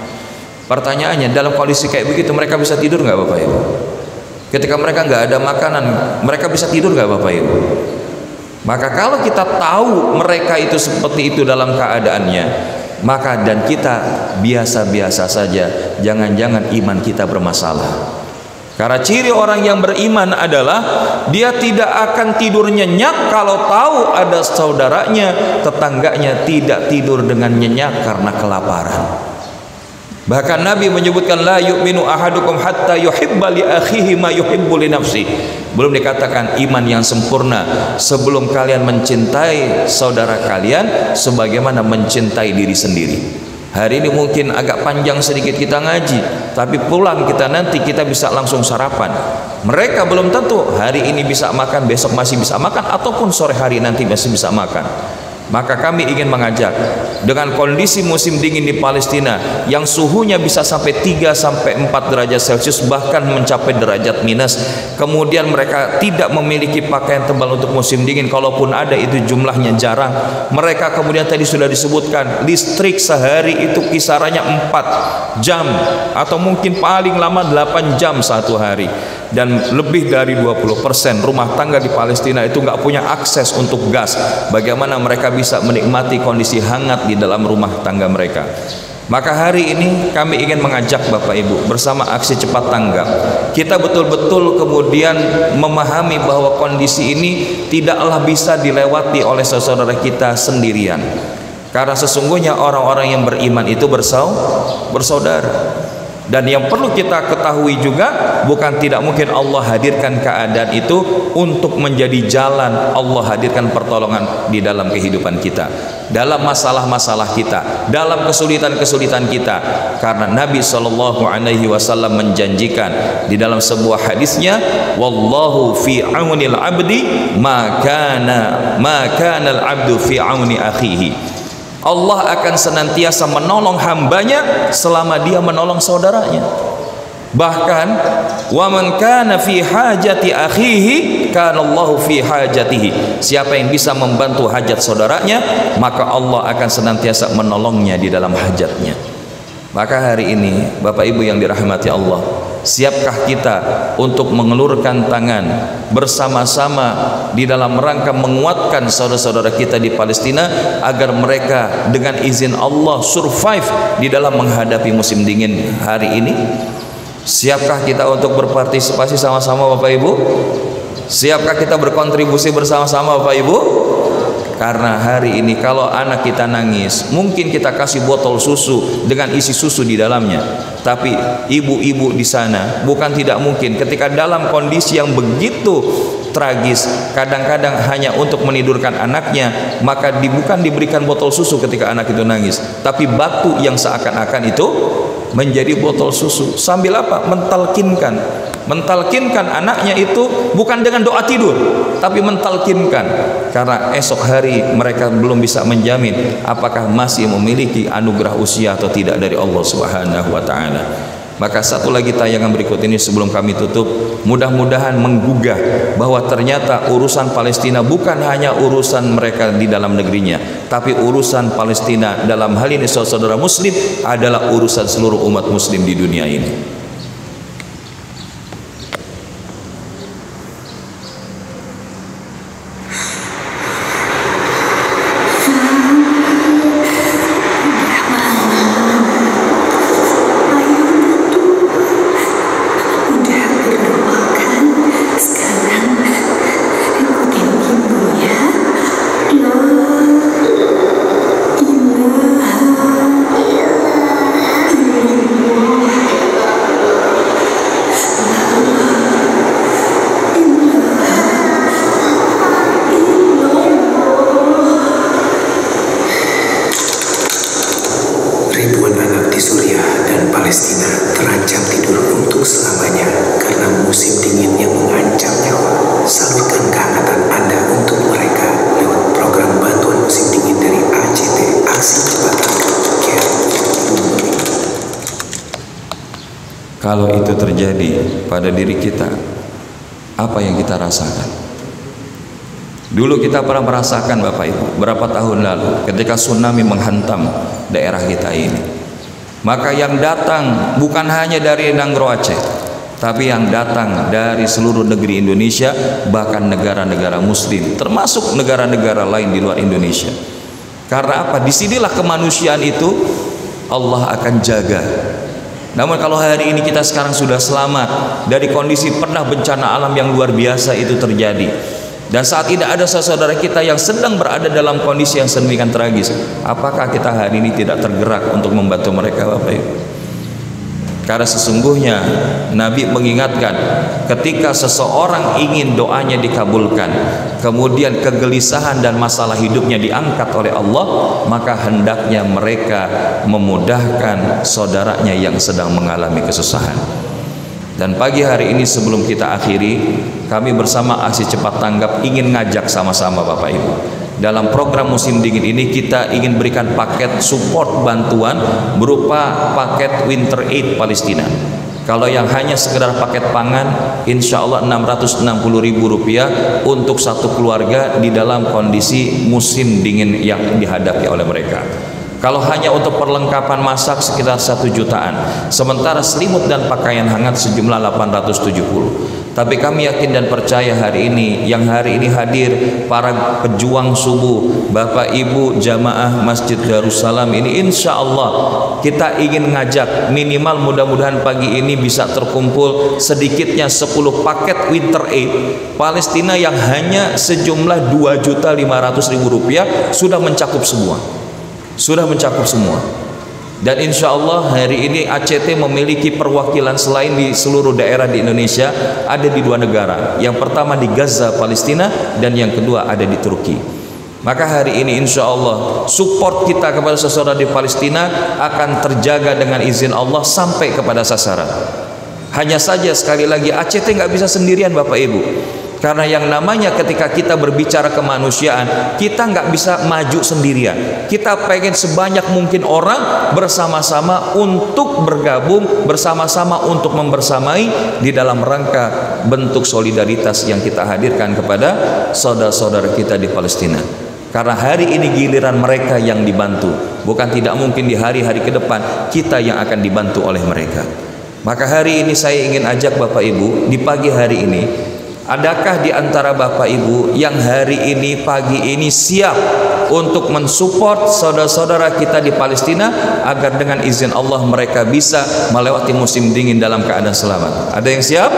Pertanyaannya, dalam kondisi kayak begitu mereka bisa tidur nggak Bapak Ibu? Ketika mereka nggak ada makanan, mereka bisa tidur nggak Bapak Ibu? Maka kalau kita tahu mereka itu seperti itu dalam keadaannya, maka dan kita biasa-biasa saja, jangan-jangan iman kita bermasalah. Karena ciri orang yang beriman adalah dia tidak akan tidur nyenyak kalau tahu ada saudaranya, tetangganya tidak tidur dengan nyenyak karena kelaparan. Bahkan Nabi menyebutkan la yu'minu ahadukum hatta yuhibba li akhihi ma yuhibbu li nafsi. Belum dikatakan iman yang sempurna sebelum kalian mencintai saudara kalian sebagaimana mencintai diri sendiri. Hari ini mungkin agak panjang sedikit kita ngaji, tapi pulang kita nanti kita bisa langsung sarapan. Mereka belum tentu hari ini bisa makan, besok masih bisa makan, ataupun sore hari nanti masih bisa makan. Maka kami ingin mengajak, dengan kondisi musim dingin di Palestina yang suhunya bisa sampai 3-4 derajat Celcius, bahkan mencapai derajat minus, kemudian mereka tidak memiliki pakaian tebal untuk musim dingin, kalaupun ada itu jumlahnya jarang. Mereka kemudian tadi sudah disebutkan listrik sehari itu kisarannya 4 jam atau mungkin paling lama 8 jam satu hari. Dan lebih dari 20% rumah tangga di Palestina itu nggak punya akses untuk gas. Bagaimana mereka bisa menikmati kondisi hangat di dalam rumah tangga mereka? Maka hari ini kami ingin mengajak Bapak Ibu bersama Aksi Cepat Tanggap, kita betul-betul kemudian memahami bahwa kondisi ini tidaklah bisa dilewati oleh saudara kita sendirian. Karena sesungguhnya orang-orang yang beriman itu bersaudara. Dan yang perlu kita ketahui juga, bukan tidak mungkin Allah hadirkan keadaan itu untuk menjadi jalan Allah hadirkan pertolongan di dalam kehidupan kita, dalam masalah-masalah kita, dalam kesulitan-kesulitan kita. Karena Nabi SAW menjanjikan di dalam sebuah hadisnya, wallahu fi aunil abdi ma kana al-abdu fi auni akhihi. Allah akan senantiasa menolong hambanya selama dia menolong saudaranya. Bahkan wa man kana fi hajati akhihi kanallahu fi hajatihi. Siapa yang bisa membantu hajat saudaranya, maka Allah akan senantiasa menolongnya di dalam hajatnya. Maka hari ini Bapak Ibu yang dirahmati Allah, siapkah kita untuk mengelurkan tangan bersama-sama di dalam rangka menguatkan saudara-saudara kita di Palestina agar mereka dengan izin Allah survive di dalam menghadapi musim dingin hari ini? Siapkah kita untuk berpartisipasi sama-sama Bapak Ibu? Siapkah kita berkontribusi bersama-sama Bapak Ibu? Karena hari ini kalau anak kita nangis, mungkin kita kasih botol susu dengan isi susu di dalamnya. Tapi ibu-ibu di sana bukan tidak mungkin ketika dalam kondisi yang begitu tragis, kadang-kadang hanya untuk menidurkan anaknya, maka bukan diberikan botol susu ketika anak itu nangis, tapi batu yang seakan-akan itu menjadi botol susu. Sambil apa? Mentalkinkan anaknya itu bukan dengan doa tidur, tapi mentalkinkan, karena esok hari mereka belum bisa menjamin apakah masih memiliki anugerah usia atau tidak dari Allah Subhanahu wa taala. Maka satu lagi tayangan berikut ini sebelum kami tutup, mudah-mudahan menggugah bahwa ternyata urusan Palestina bukan hanya urusan mereka di dalam negerinya, tapi urusan Palestina dalam hal ini saudara muslim adalah urusan seluruh umat muslim di dunia ini. Kalau itu terjadi pada diri kita, apa yang kita rasakan? Dulu kita pernah merasakan Bapak Ibu, berapa tahun lalu ketika tsunami menghantam daerah kita ini. Maka yang datang bukan hanya dari Nanggro Aceh, tapi yang datang dari seluruh negeri Indonesia, bahkan negara-negara muslim, termasuk negara-negara lain di luar Indonesia. Karena apa? Disinilah kemanusiaan itu Allah akan jaga. Namun kalau hari ini kita sekarang sudah selamat dari kondisi pernah bencana alam yang luar biasa itu terjadi, dan saat tidak ada saudara kita yang sedang berada dalam kondisi yang sedemikian tragis, apakah kita hari ini tidak tergerak untuk membantu mereka Bapak Ibu? Karena sesungguhnya Nabi mengingatkan, ketika seseorang ingin doanya dikabulkan, kemudian kegelisahan dan masalah hidupnya diangkat oleh Allah, maka hendaknya mereka memudahkan saudaranya yang sedang mengalami kesusahan. Dan pagi hari ini sebelum kita akhiri, kami bersama Aksi Cepat Tanggap ingin ngajak sama-sama Bapak Ibu, dalam program musim dingin ini kita ingin berikan paket support bantuan berupa paket Winter Aid Palestina. Kalau yang hanya sekedar paket pangan, insya Allah Rp660.000 untuk satu keluarga di dalam kondisi musim dingin yang dihadapi oleh mereka. Kalau hanya untuk perlengkapan masak sekitar 1 jutaan, sementara selimut dan pakaian hangat sejumlah 870. Tapi kami yakin dan percaya hari ini, yang hari ini hadir para pejuang subuh, Bapak Ibu jamaah Masjid Darussalam ini, insya Allah kita ingin ngajak minimal mudah-mudahan pagi ini bisa terkumpul sedikitnya 10 paket Winter Aid Palestina yang hanya sejumlah Rp2.500.000 sudah mencakup semua. Sudah mencakup semua. Dan insya Allah hari ini ACT memiliki perwakilan selain di seluruh daerah di Indonesia, ada di 2 negara. Yang pertama di Gaza, Palestina, dan yang kedua ada di Turki. Maka hari ini insya Allah support kita kepada saudara di Palestina akan terjaga dengan izin Allah sampai kepada sasaran. Hanya saja sekali lagi ACT nggak bisa sendirian Bapak Ibu. Karena yang namanya ketika kita berbicara kemanusiaan, kita nggak bisa maju sendirian. Kita pengen sebanyak mungkin orang bersama-sama untuk bergabung, bersama-sama untuk membersamai di dalam rangka bentuk solidaritas yang kita hadirkan kepada saudara-saudara kita di Palestina. Karena hari ini giliran mereka yang dibantu, bukan tidak mungkin di hari-hari ke depan kita yang akan dibantu oleh mereka. Maka hari ini saya ingin ajak Bapak Ibu di pagi hari ini, adakah di antara Bapak Ibu yang hari ini pagi ini siap untuk mensupport saudara-saudara kita di Palestina agar dengan izin Allah mereka bisa melewati musim dingin dalam keadaan selamat? Ada yang siap?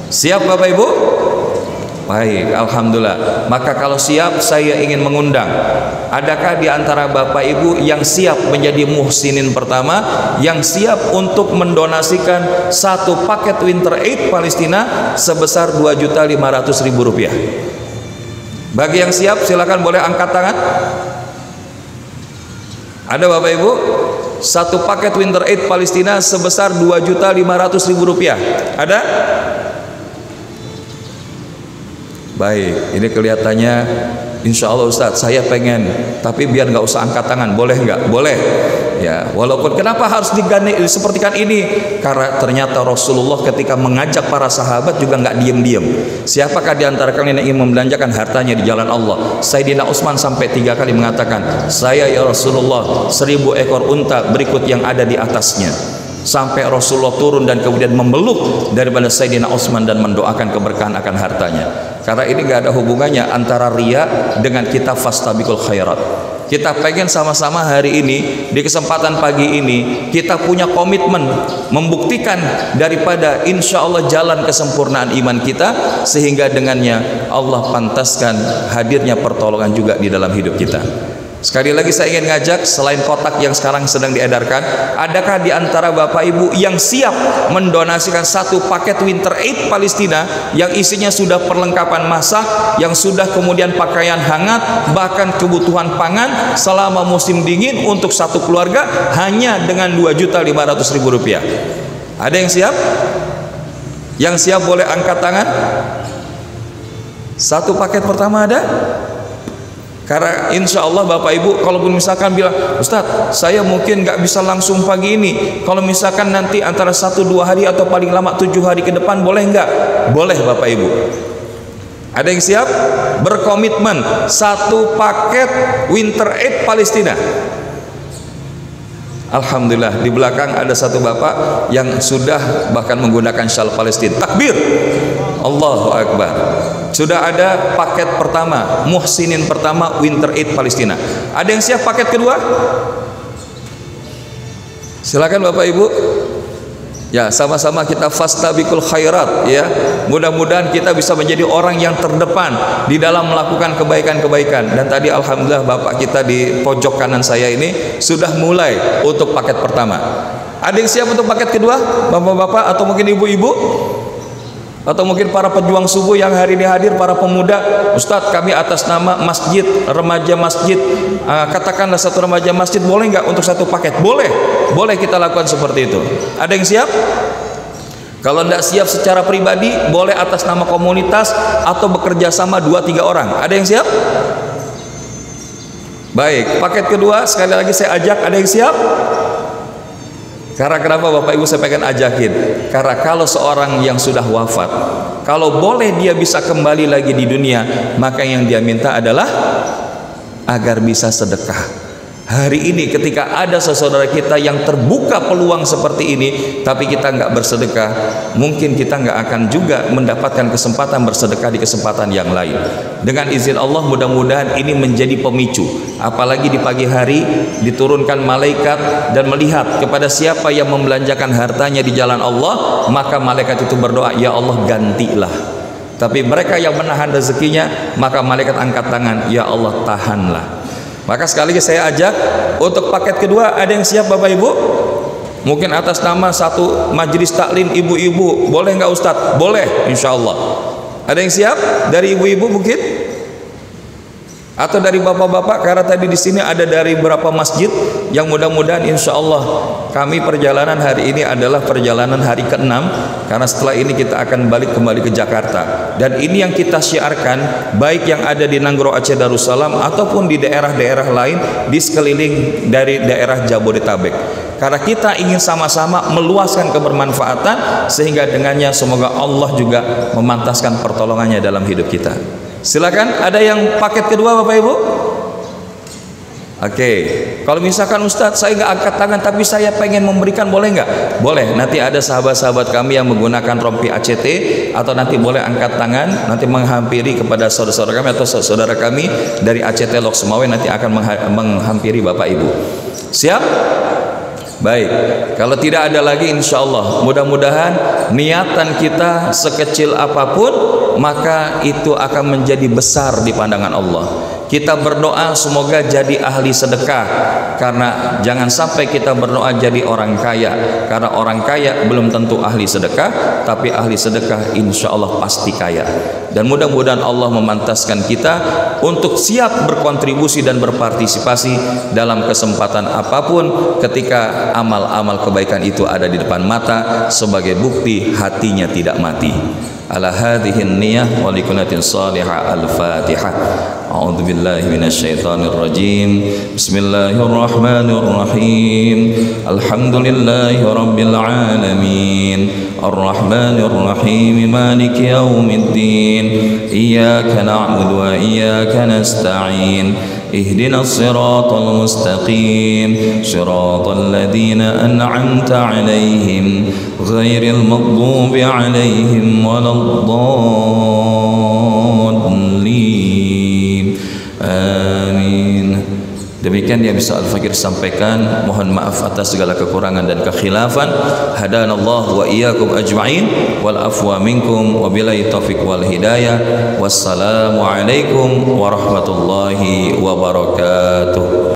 Siap Bapak Ibu? Baik, alhamdulillah. Maka kalau siap, saya ingin mengundang, adakah di antara Bapak Ibu yang siap menjadi muhsinin pertama, yang siap untuk mendonasikan satu paket Winter Aid Palestina sebesar Rp2.500.000? Bagi yang siap, silakan boleh angkat tangan. Ada Bapak Ibu? Satu paket Winter Aid Palestina sebesar Rp2.500.000. Ada? Baik, ini kelihatannya insya Allah Ustadz saya pengen, tapi biar nggak usah angkat tangan, boleh nggak? Boleh ya, walaupun kenapa harus digani sepertikan ini? Karena ternyata Rasulullah ketika mengajak para sahabat juga nggak diem-diem. Siapakah di antara kalian yang ingin membelanjakan hartanya di jalan Allah? Sayyidina Utsman sampai 3 kali mengatakan, saya ya Rasulullah 1000 ekor unta berikut yang ada di atasnya. Sampai Rasulullah turun dan kemudian memeluk daripada Sayyidina Utsman dan mendoakan keberkahan akan hartanya. Karena ini gak ada hubungannya antara riya dengan kita fastabiqul khairat. Kita pengen sama-sama hari ini di kesempatan pagi ini kita punya komitmen membuktikan daripada insya Allah jalan kesempurnaan iman kita, sehingga dengannya Allah pantaskan hadirnya pertolongan juga di dalam hidup kita. Sekali lagi saya ingin ngajak, selain kotak yang sekarang sedang diedarkan, adakah di antara Bapak Ibu yang siap mendonasikan satu paket Winter Aid Palestina yang isinya sudah perlengkapan masak, yang sudah kemudian pakaian hangat, bahkan kebutuhan pangan selama musim dingin untuk satu keluarga hanya dengan Rp2.500.000? Ada yang siap? Yang siap boleh angkat tangan. Satu paket pertama ada? Karena insya Allah Bapak Ibu, kalaupun misalkan bilang, Ustadz saya mungkin nggak bisa langsung pagi ini, kalau misalkan nanti antara 1-2 hari atau paling lama 7 hari ke depan, boleh nggak? Boleh Bapak Ibu. Ada yang siap? Berkomitmen satu paket Winter Aid Palestina. Alhamdulillah, di belakang ada satu bapak yang sudah bahkan menggunakan syal Palestina. Takbir, Allahu Akbar. Sudah ada paket pertama, muhsinin pertama Winter Aid Palestina. Ada yang siap paket kedua? Silakan Bapak Ibu. Ya, sama-sama kita fastabiqul khairat ya. Mudah-mudahan kita bisa menjadi orang yang terdepan di dalam melakukan kebaikan-kebaikan. Dan tadi alhamdulillah Bapak kita di pojok kanan saya ini sudah mulai untuk paket pertama. Ada yang siap untuk paket kedua? Bapak-bapak atau mungkin ibu-ibu? Atau mungkin para pejuang subuh yang hari ini hadir, para pemuda, Ustadz kami atas nama masjid, remaja masjid, katakanlah satu remaja masjid, boleh nggak untuk satu paket? Boleh, boleh kita lakukan seperti itu. Ada yang siap? Kalau tidak siap secara pribadi, boleh atas nama komunitas atau bekerja sama 2-3 orang. Ada yang siap? Baik, paket kedua sekali lagi saya ajak, ada yang siap? Karena kenapa Bapak Ibu saya pengen ajakin? Karena kalau seorang yang sudah wafat, kalau boleh dia bisa kembali lagi di dunia, maka yang dia minta adalah agar bisa sedekah. Hari ini ketika ada saudara kita yang terbuka peluang seperti ini, tapi kita nggak bersedekah, mungkin kita nggak akan juga mendapatkan kesempatan bersedekah di kesempatan yang lain. Dengan izin Allah mudah-mudahan ini menjadi pemicu. Apalagi di pagi hari diturunkan malaikat dan melihat kepada siapa yang membelanjakan hartanya di jalan Allah, maka malaikat itu berdoa, ya Allah gantilah. Tapi mereka yang menahan rezekinya, maka malaikat angkat tangan, ya Allah tahanlah. Maka sekali lagi saya ajak untuk paket kedua, ada yang siap Bapak Ibu? Mungkin atas nama satu majelis taklim ibu-ibu, boleh nggak Ustadz? Boleh, insya Allah. Ada yang siap dari ibu-ibu mungkin? Atau dari bapak-bapak, karena tadi di sini ada dari berapa masjid yang mudah-mudahan insya Allah kami perjalanan hari ini adalah perjalanan hari ke-6, karena setelah ini kita akan balik kembali ke Jakarta. Dan ini yang kita syiarkan, baik yang ada di Nanggro Aceh Darussalam ataupun di daerah-daerah lain di sekeliling dari daerah Jabodetabek. Karena kita ingin sama-sama meluaskan kebermanfaatan, sehingga dengannya semoga Allah juga memantaskan pertolongannya dalam hidup kita. Silakan, ada yang paket kedua Bapak Ibu? Oke, kalau misalkan Ustadz saya nggak angkat tangan tapi saya pengen memberikan, boleh nggak? Boleh, nanti ada sahabat-sahabat kami yang menggunakan rompi ACT, atau nanti boleh angkat tangan, nanti menghampiri kepada saudara-saudara kami atau saudara kami dari ACT Lok Sumawe, nanti akan menghampiri Bapak Ibu. Siap? Baik, kalau tidak ada lagi insya Allah mudah-mudahan niatan kita sekecil apapun maka itu akan menjadi besar di pandangan Allah. Kita berdoa semoga jadi ahli sedekah, karena jangan sampai kita berdoa jadi orang kaya, karena orang kaya belum tentu ahli sedekah, tapi ahli sedekah insya Allah pasti kaya. Dan mudah-mudahan Allah memantaskan kita untuk siap berkontribusi dan berpartisipasi dalam kesempatan apapun ketika amal-amal kebaikan itu ada di depan mata sebagai bukti hatinya tidak mati. Ala hadhihi niyyah wa likunatin salihah. Al-Fatihah. A'udzu billahi minasyaitonir rajim. Bismillahirrahmanirrahim. Alhamdulillahi rabbil alamin. Arrahmanir rahim. Maliki yaumiddin. Iyyaka na'budu wa iyyaka nasta'in. اهدنا الصراط المستقيم صراط الذين أنعمت عليهم غير المغضوب عليهم ولا الضالين آمين. Demikian yang bisa Al-Fakir sampaikan. Mohon maaf atas segala kekurangan dan kekhilafan. Hadanallahu wa iyyakum ajma'in wal afwa minkum wa billahi taufiq wal hidayah. Wassalamu alaikum warahmatullahi wabarakatuh.